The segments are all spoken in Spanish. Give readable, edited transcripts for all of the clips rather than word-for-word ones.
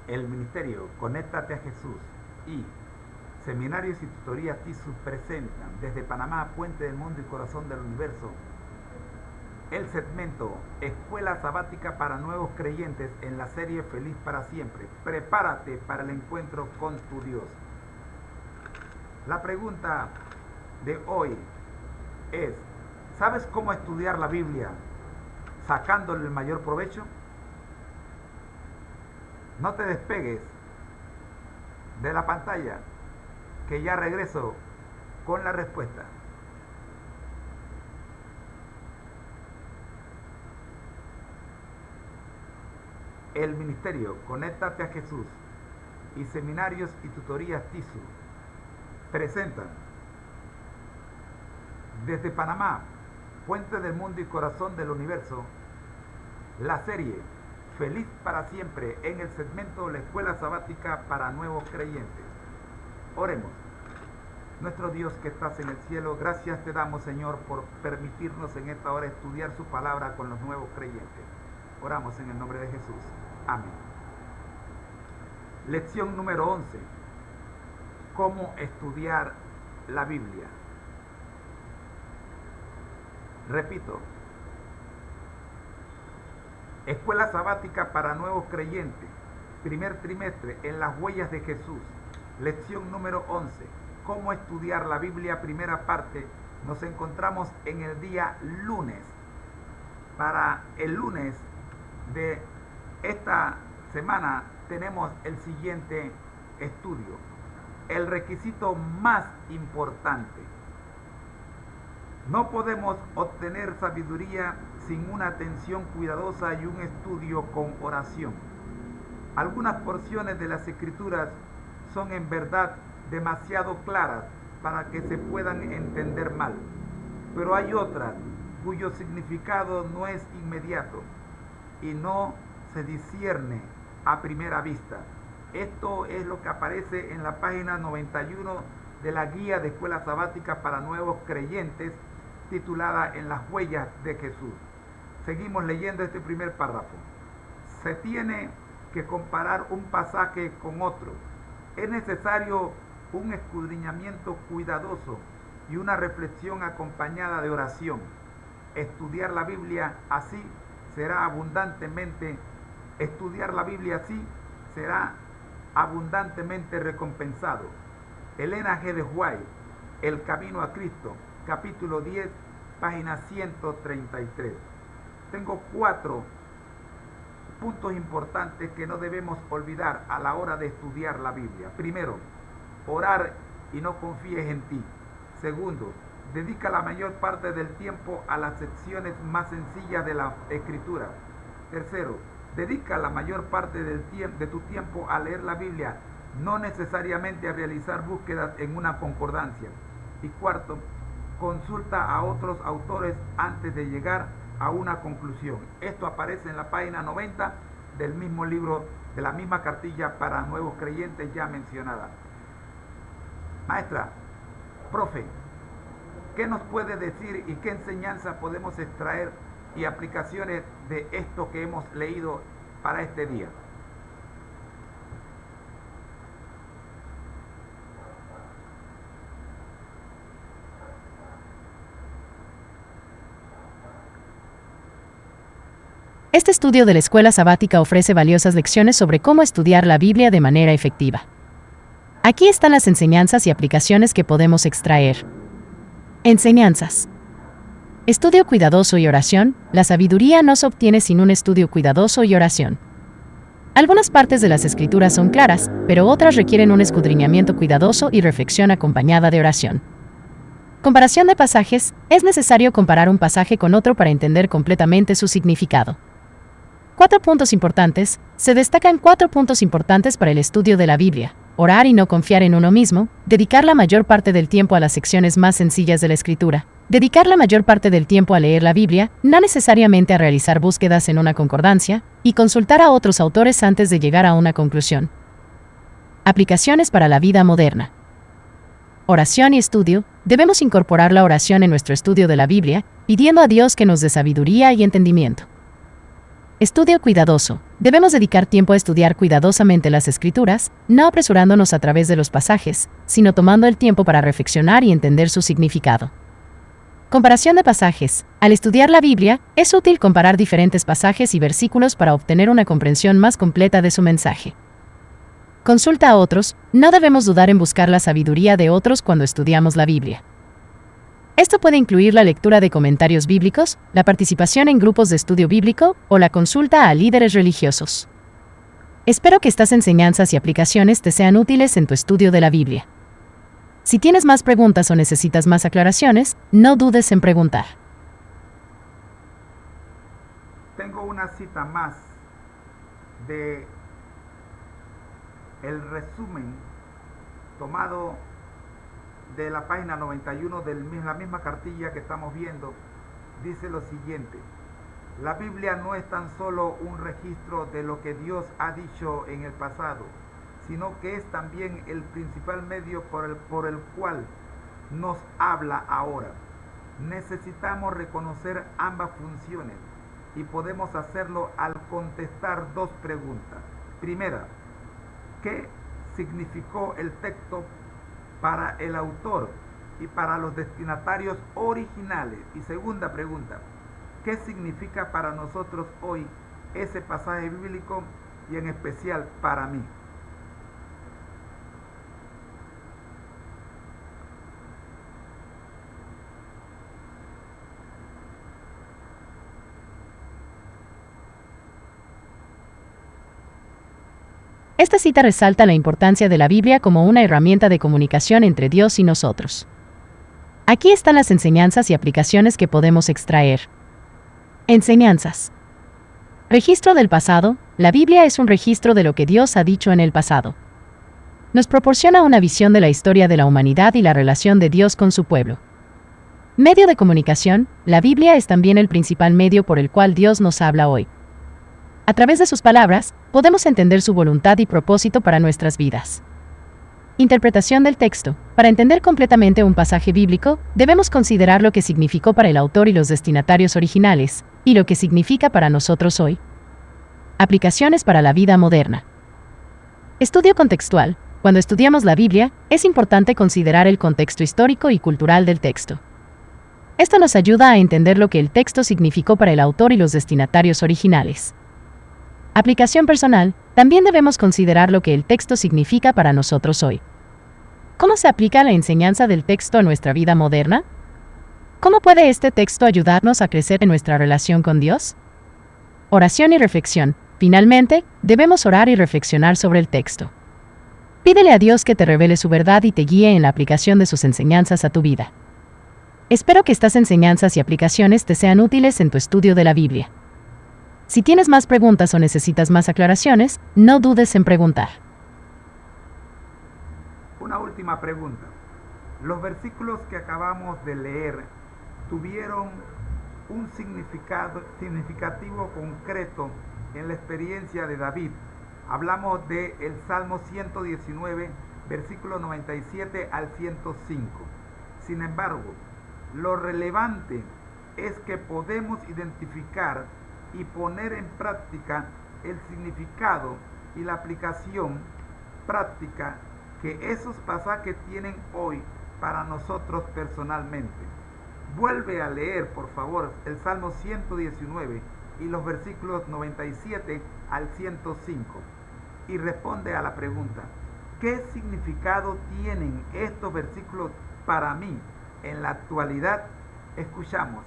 El ministerio Conéctate a Jesús y Seminarios y Tutorías TISU presentan desde Panamá, Puente del Mundo y Corazón del Universo, el segmento Escuela Sabática para Nuevos Creyentes en la serie Feliz para Siempre. Prepárate para el encuentro con tu Dios. La pregunta de hoy es, ¿sabes cómo estudiar la Biblia sacándole el mayor provecho? No te despegues de la pantalla, que ya regreso con la respuesta. El ministerio Conéctate a Jesús y Seminarios y Tutorías TISU presentan desde Panamá, Puente del Mundo y Corazón del Universo, la serie Feliz para Siempre en el segmento La Escuela Sabática para Nuevos Creyentes. Oremos. Nuestro Dios que estás en el cielo, gracias te damos, Señor, por permitirnos en esta hora estudiar su palabra con los nuevos creyentes. Oramos en el nombre de Jesús. Amén. Lección número 11. ¿Cómo estudiar la Biblia? Repito. Escuela Sabática para Nuevos Creyentes. Primer trimestre en las huellas de Jesús. Lección número 11. ¿Cómo estudiar la Biblia? Primera parte. Nos encontramos en el día lunes. Para el lunes de esta semana tenemos el siguiente estudio. El requisito más importante. No podemos obtener sabiduría sin una atención cuidadosa y un estudio con oración. Algunas porciones de las Escrituras son en verdad demasiado claras para que se puedan entender mal, pero hay otras cuyo significado no es inmediato y no se discierne a primera vista. Esto es lo que aparece en la página 91 de la Guía de Escuela Sabática para Nuevos Creyentes, titulada En las huellas de Jesús. Seguimos leyendo este primer párrafo. Se tiene que comparar un pasaje con otro. Es necesario un escudriñamiento cuidadoso y una reflexión acompañada de oración. Estudiar la Biblia así será abundantemente recompensado. Elena G. de White, El Camino a Cristo, capítulo 10, página 133. Tengo 4 puntos importantes que no debemos olvidar a la hora de estudiar la Biblia. Primero, orar y no confíes en ti. Segundo, dedica la mayor parte del tiempo a las secciones más sencillas de la Escritura. Tercero, dedica la mayor parte de tu tiempo a leer la Biblia, no necesariamente a realizar búsquedas en una concordancia. Y cuarto, consulta a otros autores antes de llegar a una conclusión. Esto aparece en la página 90 del mismo libro, de la misma cartilla para nuevos creyentes ya mencionada. Maestra, profe, ¿qué nos puede decir y qué enseñanza podemos extraer y aplicaciones de esto que hemos leído para este día? Este estudio de la Escuela Sabática ofrece valiosas lecciones sobre cómo estudiar la Biblia de manera efectiva. Aquí están las enseñanzas y aplicaciones que podemos extraer. Enseñanzas. Estudio cuidadoso y oración. La sabiduría no se obtiene sin un estudio cuidadoso y oración. Algunas partes de las Escrituras son claras, pero otras requieren un escudriñamiento cuidadoso y reflexión acompañada de oración. Comparación de pasajes. Es necesario comparar un pasaje con otro para entender completamente su significado. 4 puntos importantes. Se destacan 4 puntos importantes para el estudio de la Biblia. Orar y no confiar en uno mismo. Dedicar la mayor parte del tiempo a las secciones más sencillas de la Escritura. Dedicar la mayor parte del tiempo a leer la Biblia, no necesariamente a realizar búsquedas en una concordancia, y consultar a otros autores antes de llegar a una conclusión. Aplicaciones para la vida moderna. Oración y estudio. Debemos incorporar la oración en nuestro estudio de la Biblia, pidiendo a Dios que nos dé sabiduría y entendimiento. Estudio cuidadoso. Debemos dedicar tiempo a estudiar cuidadosamente las Escrituras, no apresurándonos a través de los pasajes, sino tomando el tiempo para reflexionar y entender su significado. Comparación de pasajes. Al estudiar la Biblia, es útil comparar diferentes pasajes y versículos para obtener una comprensión más completa de su mensaje. Consulta a otros. No debemos dudar en buscar la sabiduría de otros cuando estudiamos la Biblia. Esto puede incluir la lectura de comentarios bíblicos, la participación en grupos de estudio bíblico o la consulta a líderes religiosos. Espero que estas enseñanzas y aplicaciones te sean útiles en tu estudio de la Biblia. Si tienes más preguntas o necesitas más aclaraciones, no dudes en preguntar. Tengo una cita más de el resumen tomado de la página 91 de la misma cartilla que estamos viendo. Dice lo siguiente: la Biblia no es tan solo un registro de lo que Dios ha dicho en el pasado, sino que es también el principal medio por el cual nos habla ahora. Necesitamos reconocer ambas funciones y podemos hacerlo al contestar dos preguntas. Primera, ¿qué significó el texto para el autor y para los destinatarios originales? Y segunda pregunta, ¿qué significa para nosotros hoy ese pasaje bíblico y en especial para mí? Esta cita resalta la importancia de la Biblia como una herramienta de comunicación entre Dios y nosotros. Aquí están las enseñanzas y aplicaciones que podemos extraer. Enseñanzas. Registro del pasado. La Biblia es un registro de lo que Dios ha dicho en el pasado. Nos proporciona una visión de la historia de la humanidad y la relación de Dios con su pueblo. Medio de comunicación. La Biblia es también el principal medio por el cual Dios nos habla hoy. A través de sus palabras, podemos entender su voluntad y propósito para nuestras vidas. Interpretación del texto. Para entender completamente un pasaje bíblico, debemos considerar lo que significó para el autor y los destinatarios originales, y lo que significa para nosotros hoy. Aplicaciones para la vida moderna. Estudio contextual. Cuando estudiamos la Biblia, es importante considerar el contexto histórico y cultural del texto. Esto nos ayuda a entender lo que el texto significó para el autor y los destinatarios originales. Aplicación personal. También debemos considerar lo que el texto significa para nosotros hoy. ¿Cómo se aplica la enseñanza del texto a nuestra vida moderna? ¿Cómo puede este texto ayudarnos a crecer en nuestra relación con Dios? Oración y reflexión. Finalmente, debemos orar y reflexionar sobre el texto. Pídele a Dios que te revele su verdad y te guíe en la aplicación de sus enseñanzas a tu vida. Espero que estas enseñanzas y aplicaciones te sean útiles en tu estudio de la Biblia. Si tienes más preguntas o necesitas más aclaraciones, no dudes en preguntar. Una última pregunta. Los versículos que acabamos de leer tuvieron un significativo concreto en la experiencia de David. Hablamos del Salmo 119, versículo 97 al 105. Sin embargo, lo relevante es que podemos identificar y poner en práctica el significado y la aplicación práctica que esos pasajes tienen hoy para nosotros personalmente. Vuelve a leer, por favor, el Salmo 119 y los versículos 97 al 105 y responde a la pregunta: ¿qué significado tienen estos versículos para mí en la actualidad? Escuchamos.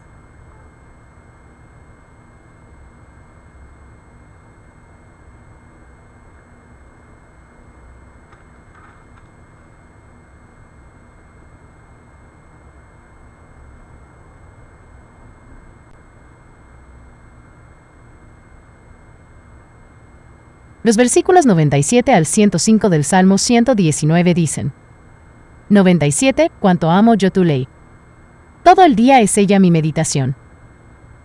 Los versículos 97 al 105 del Salmo 119 dicen: 97. Cuánto amo yo tu ley. Todo el día es ella mi meditación.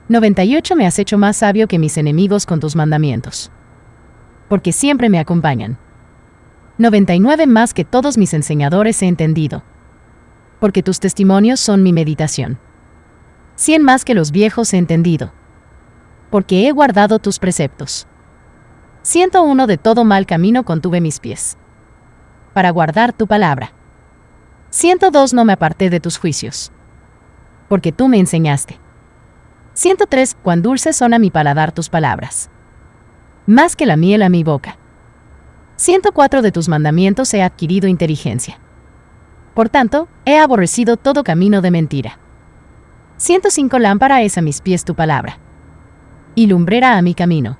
98. Me has hecho más sabio que mis enemigos con tus mandamientos, porque siempre me acompañan. 99. Más que todos mis enseñadores he entendido, porque tus testimonios son mi meditación. 100. Más que los viejos he entendido, porque he guardado tus preceptos. 101 De todo mal camino contuve mis pies, para guardar tu palabra. 102 No me aparté de tus juicios, porque tú me enseñaste. 103 Cuán dulces son a mi paladar tus palabras, más que la miel a mi boca. 104 De tus mandamientos he adquirido inteligencia. Por tanto, he aborrecido todo camino de mentira. 105 Lámpara es a mis pies tu palabra, y lumbrera a mi camino.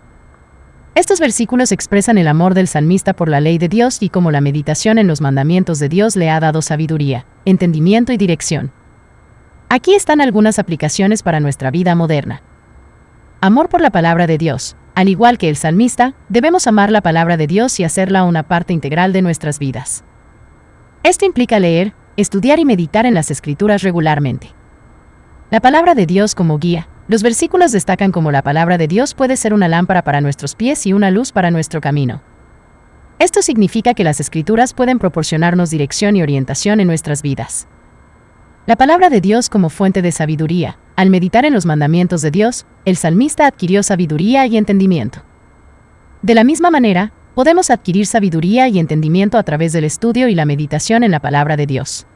Estos versículos expresan el amor del salmista por la ley de Dios y cómo la meditación en los mandamientos de Dios le ha dado sabiduría, entendimiento y dirección. Aquí están algunas aplicaciones para nuestra vida moderna. Amor por la palabra de Dios. Al igual que el salmista, debemos amar la palabra de Dios y hacerla una parte integral de nuestras vidas. Esto implica leer, estudiar y meditar en las Escrituras regularmente. La palabra de Dios como guía. Los versículos destacan cómo la palabra de Dios puede ser una lámpara para nuestros pies y una luz para nuestro camino. Esto significa que las Escrituras pueden proporcionarnos dirección y orientación en nuestras vidas. La palabra de Dios como fuente de sabiduría. Al meditar en los mandamientos de Dios, el salmista adquirió sabiduría y entendimiento. De la misma manera, podemos adquirir sabiduría y entendimiento a través del estudio y la meditación en la palabra de Dios.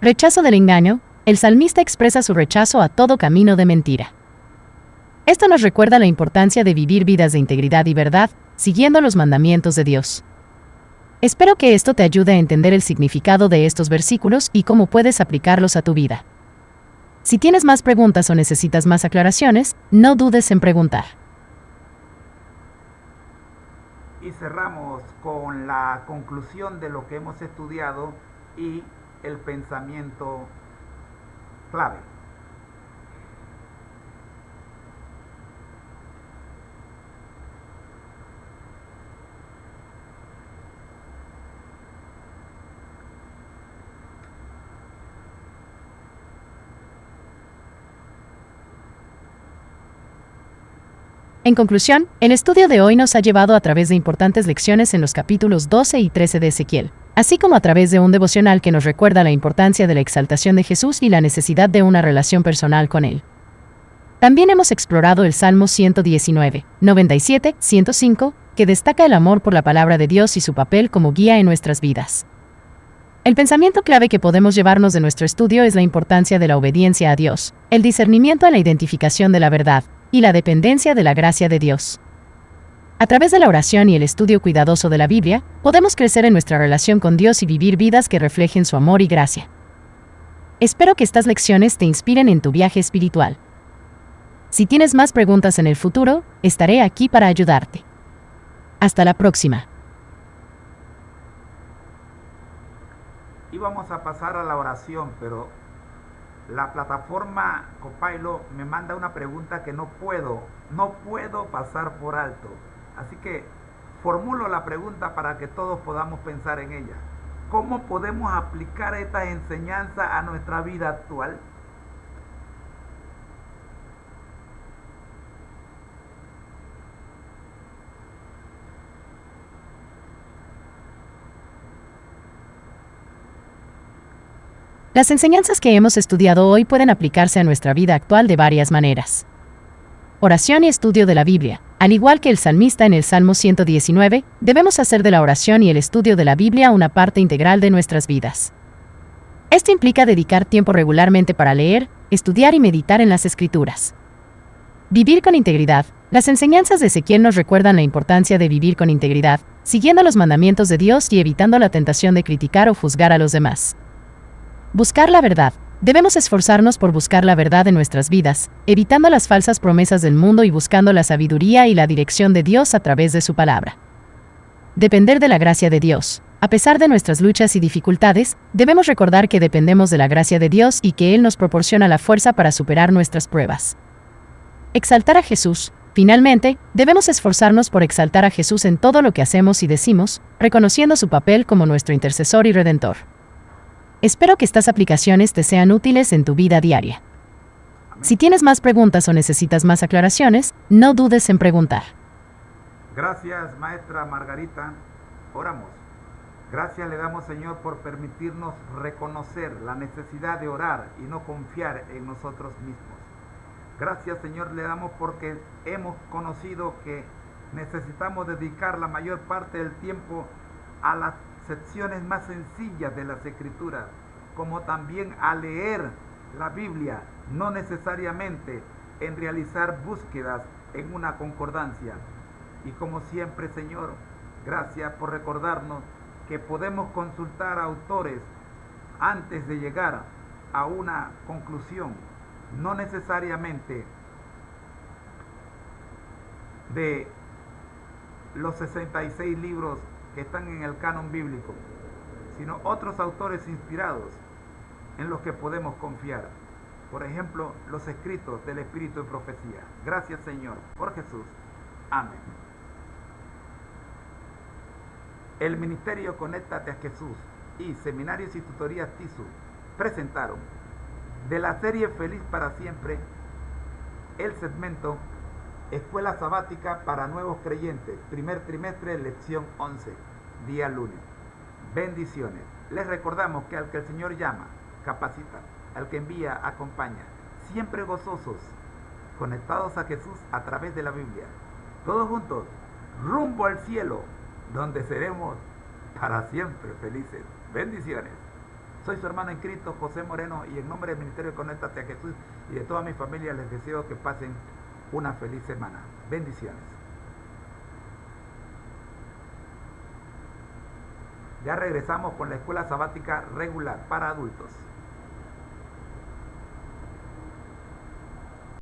Rechazo del engaño. El salmista expresa su rechazo a todo camino de mentira. Esto nos recuerda la importancia de vivir vidas de integridad y verdad, siguiendo los mandamientos de Dios. Espero que esto te ayude a entender el significado de estos versículos y cómo puedes aplicarlos a tu vida. Si tienes más preguntas o necesitas más aclaraciones, no dudes en preguntar. Y cerramos con la conclusión de lo que hemos estudiado y el pensamiento clave. En conclusión, el estudio de hoy nos ha llevado a través de importantes lecciones en los capítulos 12 y 13 de Ezequiel, así como a través de un devocional que nos recuerda la importancia de la exaltación de Jesús y la necesidad de una relación personal con Él. También hemos explorado el Salmo 119, 97, 105, que destaca el amor por la palabra de Dios y su papel como guía en nuestras vidas. El pensamiento clave que podemos llevarnos de nuestro estudio es la importancia de la obediencia a Dios, el discernimiento en la identificación de la verdad, y la dependencia de la gracia de Dios. A través de la oración y el estudio cuidadoso de la Biblia, podemos crecer en nuestra relación con Dios y vivir vidas que reflejen su amor y gracia. Espero que estas lecciones te inspiren en tu viaje espiritual. Si tienes más preguntas en el futuro, estaré aquí para ayudarte. Hasta la próxima. Y vamos a pasar a la oración, pero la plataforma Copilot me manda una pregunta que no puedo pasar por alto. Así que formulo la pregunta para que todos podamos pensar en ella. ¿Cómo podemos aplicar esta enseñanza a nuestra vida actual? Las enseñanzas que hemos estudiado hoy pueden aplicarse a nuestra vida actual de varias maneras. Oración y estudio de la Biblia. Al igual que el salmista en el Salmo 119, debemos hacer de la oración y el estudio de la Biblia una parte integral de nuestras vidas. Esto implica dedicar tiempo regularmente para leer, estudiar y meditar en las Escrituras. Vivir con integridad. Las enseñanzas de Ezequiel nos recuerdan la importancia de vivir con integridad, siguiendo los mandamientos de Dios y evitando la tentación de criticar o juzgar a los demás. Buscar la verdad. Debemos esforzarnos por buscar la verdad en nuestras vidas, evitando las falsas promesas del mundo y buscando la sabiduría y la dirección de Dios a través de su palabra. Depender de la gracia de Dios. A pesar de nuestras luchas y dificultades, debemos recordar que dependemos de la gracia de Dios y que Él nos proporciona la fuerza para superar nuestras pruebas. Exaltar a Jesús. Finalmente, debemos esforzarnos por exaltar a Jesús en todo lo que hacemos y decimos, reconociendo su papel como nuestro intercesor y redentor. Espero que estas aplicaciones te sean útiles en tu vida diaria. Si tienes más preguntas o necesitas más aclaraciones, no dudes en preguntar. Gracias, maestra Margarita. Oramos. Gracias le damos, Señor, por permitirnos reconocer la necesidad de orar y no confiar en nosotros mismos. Gracias, Señor, le damos porque hemos conocido que necesitamos dedicar la mayor parte del tiempo a las secciones más sencillas de las Escrituras, como también a leer la Biblia, no necesariamente en realizar búsquedas en una concordancia. Y como siempre, Señor, gracias por recordarnos que podemos consultar a autores antes de llegar a una conclusión, no necesariamente de los 66 libros que están en el canon bíblico, sino otros autores inspirados en los que podemos confiar. Por ejemplo, los escritos del Espíritu de Profecía. Gracias, Señor, por Jesús. Amén. El Ministerio Conéctate a Jesús y Seminarios y Tutorías TISU presentaron de la serie Feliz para Siempre el segmento Escuela Sabática para Nuevos Creyentes, primer trimestre, lección 11, día lunes. Bendiciones. Les recordamos que al que el Señor llama, capacita, al que envía, acompaña, siempre gozosos, conectados a Jesús a través de la Biblia. Todos juntos, rumbo al cielo, donde seremos para siempre felices. Bendiciones. Soy su hermano en Cristo, José Moreno, y en nombre del Ministerio Conéctate a Jesús y de toda mi familia les deseo que pasen una feliz semana. Bendiciones. Ya regresamos con la escuela sabática regular para adultos.